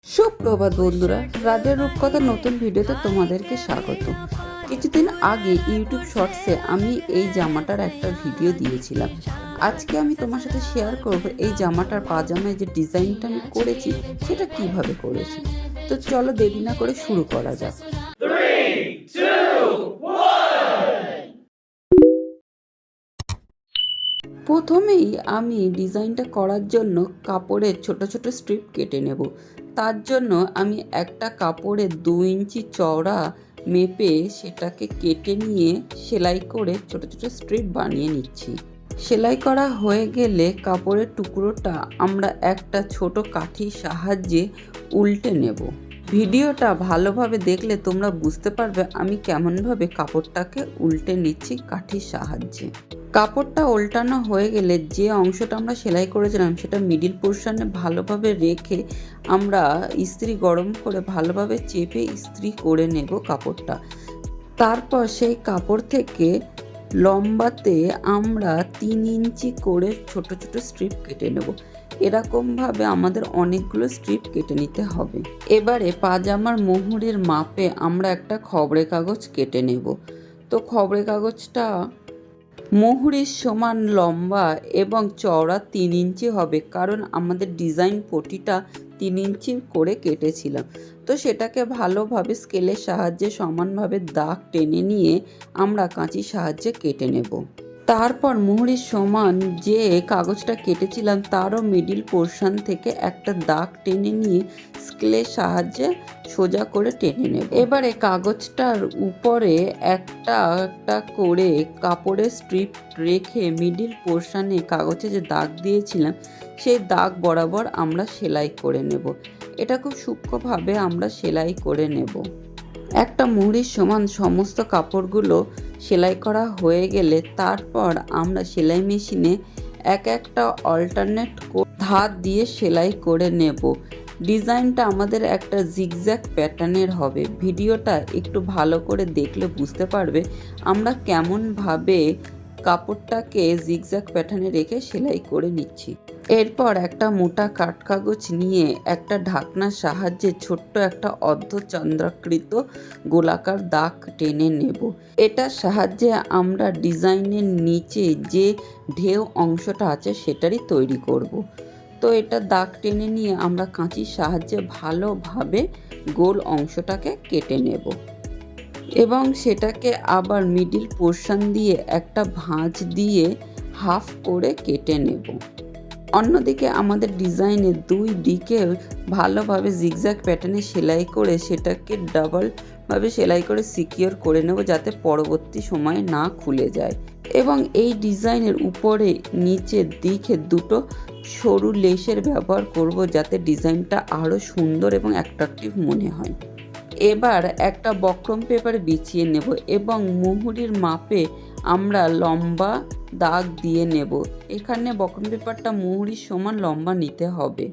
সুপ্রভাত বন্ধুরা, রাধের রূপকথা নতুন ভিডিওতে তোমাদেরকে স্বাগত। কিছুদিন আগে ইউটিউব শর্টসে আমি এই জামাটার একটা ভিডিও দিয়েছিলাম। আজকে আমি তোমার সাথে শেয়ার করব এই জামাটার পাজামায় যে ডিজাইনটা আমি করেছি সেটা কিভাবে করেছি। তো চলো দেরি না করে শুরু করা যাক। 3, 2, 1. প্রথমেই আমি ডিজাইনটা করার জন্য কাপড়ের ছোট ছোট স্ট্রিপ কেটে নেব। তার জন্য আমি একটা কাপড়ের 2 ইঞ্চি চওড়া মেপে সেটাকে কেটে নিয়ে সেলাই করে ছোট ছোট স্ট্রিপ বানিয়ে নিচ্ছি। সেলাই করা হয়ে গেলে কাপড়ের টুকরোটা আমরা একটা ছোট কাঠির সাহায্যে উল্টে নেব। ভিডিওটা ভালোভাবে দেখলে তোমরা বুঝতে পারবে আমি কেমনভাবে কাপড়টাকে উল্টে নিচ্ছি কাঠির সাহায্যে। কাপড়টা উল্টানো হয়ে গেলে যে অংশটা আমরা সেলাই করেছিলাম সেটা মিডিল পোর্শনে ভালোভাবে রেখে আমরা ইস্ত্রি গরম করে ভালোভাবে চেপে ইস্ত্রি করে নেব কাপড়টা। তারপর সেই কাপড় থেকে লম্বাতে আমরা 3 ইঞ্চি করে ছোট ছোট স্ট্রিপ কেটে নেব। এরকমভাবে আমাদের অনেকগুলো স্ট্রিপ কেটে নিতে হবে। এবারে পাজামার মুহুরির মাপে আমরা একটা খবরের কাগজ কেটে নেব। তো খবরের কাগজটা মুহুরির সমান লম্বা এবং চওড়া 3 ইঞ্চি হবে, কারণ আমাদের ডিজাইন পটিটা 3 ইঞ্চি করে কেটেছিলাম। তো সেটাকে ভালোভাবে স্কেলের সাহায্যে সমানভাবে দাগ টেনে নিয়ে আমরা কাঁচির সাহায্যে কেটে নেব। তারপর মুহুরির সমান যে কাগজটা কেটেছিলাম তারও মিডিল পোর্শন থেকে একটা দাগ টেনে নিয়ে স্কেলের সাহায্যে সোজা করে টেনে নেব। এবারে কাগজটার উপরে একটা একটা করে কাপড়ের স্ট্রিপ রেখে মিডিল পোর্শনে কাগজে যে দাগ দিয়েছিলাম সেই দাগ বরাবর আমরা সেলাই করে নেব। এটা খুব সূক্ষ্মভাবে আমরা সেলাই করে নেব। একটা মুহুরির সমান সমস্ত কাপড়গুলো সেলাই করা হয়ে গেলে তারপর আমরা সেলাই মেশিনে একটা অল্টারনেট ধার দিয়ে সেলাই করে নেব। ডিজাইনটা আমাদের একটা জিগজ্যাগ প্যাটার্নের হবে। ভিডিওটা একটু ভালো করে দেখলে বুঝতে পারবে আমরা কেমনভাবে কাপড়টাকে জিগজ্যাগ প্যাটার্নে রেখে সেলাই করে নিচ্ছি। এরপর একটা মোটা কাঠ কাগজ নিয়ে একটা ঢাকনার সাহায্যে ছোট্ট একটা অর্ধচন্দ্রাকৃত গোলাকার দাগ টেনে নেব। এটার সাহায্যে আমরা ডিজাইনের নিচে যে ঢেউ অংশটা আছে সেটারই তৈরি করব। তো এটা দাগ টেনে নিয়ে আমরা কাঁচির সাহায্যে ভালোভাবে গোল অংশটাকে কেটে নেব এবং সেটাকে আবার মিডিল পোর্শন দিয়ে একটা ভাঁজ দিয়ে হাফ করে কেটে নেব। অন্যদিকে আমাদের ডিজাইনের 2 দিকে ভালোভাবে জিগজ্যাগ প্যাটার্নে সেলাই করে সেটাকে ডাবলভাবে সেলাই করে সিকিউর করে নেব যাতে পরবর্তী সময়ে না খুলে যায়। এবং এই ডিজাইনের উপরে নিচের দিকে দুটো সরু লেসের ব্যবহার করব যাতে ডিজাইনটা আরও সুন্দর এবং অ্যাট্রাকটিভ মনে হয়। এবার একটা বক্রম পেপার বিছিয়ে নেব এবং মুহুরির মাপে আমরা লম্বা দাগ দিয়ে নেব। এখানে বক্রম পেপারটা মুহুরির সমান লম্বা নিতে হবে।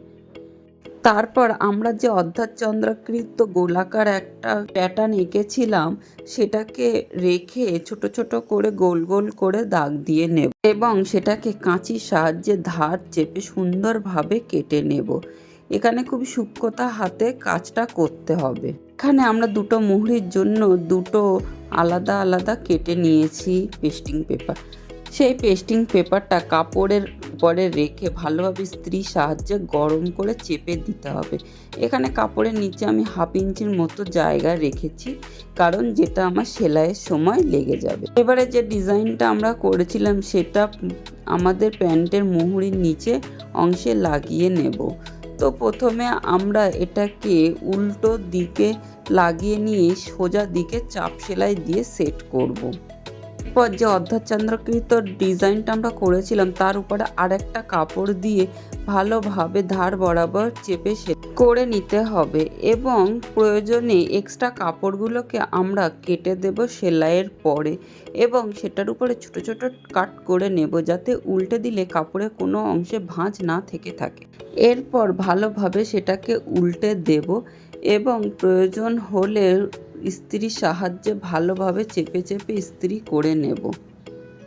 তারপর আমরা যে অর্ধচন্দ্রাকৃত গোলাকার একটা প্যাটার্ন এঁকেছিলাম সেটাকে রেখে ছোট ছোট করে গোল গোল করে দাগ দিয়ে নেব এবং সেটাকে কাঁচির সাহায্যে ধার চেপে সুন্দরভাবে কেটে নেব। এখানে খুব সূক্ষ্মতা হাতে কাজটা করতে হবে। এখানে আমরা দুটো মুহুরির জন্য দুটো আলাদা আলাদা কেটে নিয়েছি পেস্টিং পেপার। সেই পেস্টিং পেপারটা কাপড়ের উপরে রেখে ভালোভাবে ইস্ত্রির সাহায্যে গরম করে চেপে দিতে হবে। এখানে কাপড়ের নিচে আমি 1/2 ইঞ্চির মতো জায়গা রেখেছি, কারণ যেটা আমার সেলাইয়ের সময় লেগে যাবে। এবারে যে ডিজাইনটা আমরা করেছিলাম সেটা আমাদের প্যান্টের মুহুরির নিচে অংশে লাগিয়ে নেব। তো প্রথমে আমরা এটাকে উল্টো দিকে লাগিয়ে নিয়ে সোজা দিকে চাপ সেলাই দিয়ে সেট করব। এরপর যে অর্ধচন্দ্রাকৃত ডিজাইনটা আমরা করেছিলাম তার উপরে আরেকটা কাপড় দিয়ে ভালোভাবে ধার বরাবর চেপে করে নিতে হবে এবং প্রয়োজনে এক্সট্রা কাপড়গুলোকে আমরা কেটে দেব সেলাইয়ের পরে এবং সেটার উপরে ছোট ছোট কাট করে নেব যাতে উল্টে দিলে কাপড়ে কোনো অংশে ভাঁজ না থেকে থাকে। এরপর ভালোভাবে সেটাকে উল্টে দেব এবং প্রয়োজন হলে ইস্ত্রির সাহায্যে ভালোভাবে চেপে চেপে ইস্ত্রি করে নেব।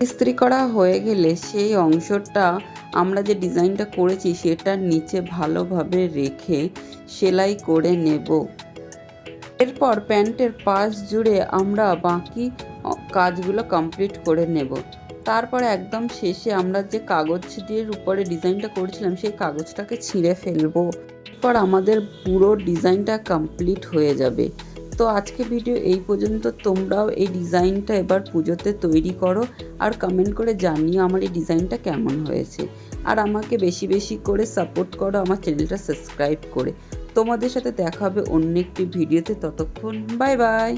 ইস্ত্রি করা হয়ে গেলে সেই অংশটা আমরা যে ডিজাইনটা করেছি সেটার নিচে ভালোভাবে রেখে সেলাই করে নেব। এরপর প্যান্টের পাশ জুড়ে আমরা বাকি কাজগুলো কমপ্লিট করে নেব। তারপরে একদম শেষে আমরা যে কাগজ দিয়ে উপরে ডিজাইনটা করেছিলাম সেই কাগজটাকে ছিঁড়ে ফেলবো। এরপর আমাদের পুরো ডিজাইনটা কমপ্লিট হয়ে যাবে। তো আজকে ভিডিও এই পর্যন্ত। তোমরাও এই ডিজাইনটা এবার পুজোতে তৈরি করো আর কমেন্ট করে জানিও আমার এই ডিজাইনটা কেমন হয়েছে। আর আমাকে বেশি বেশি করে সাপোর্ট করো আমার চ্যানেলটা সাবস্ক্রাইব করে। তোমাদের সাথে দেখা হবে অন্য একটি ভিডিওতে। ততক্ষণ বাই বাই।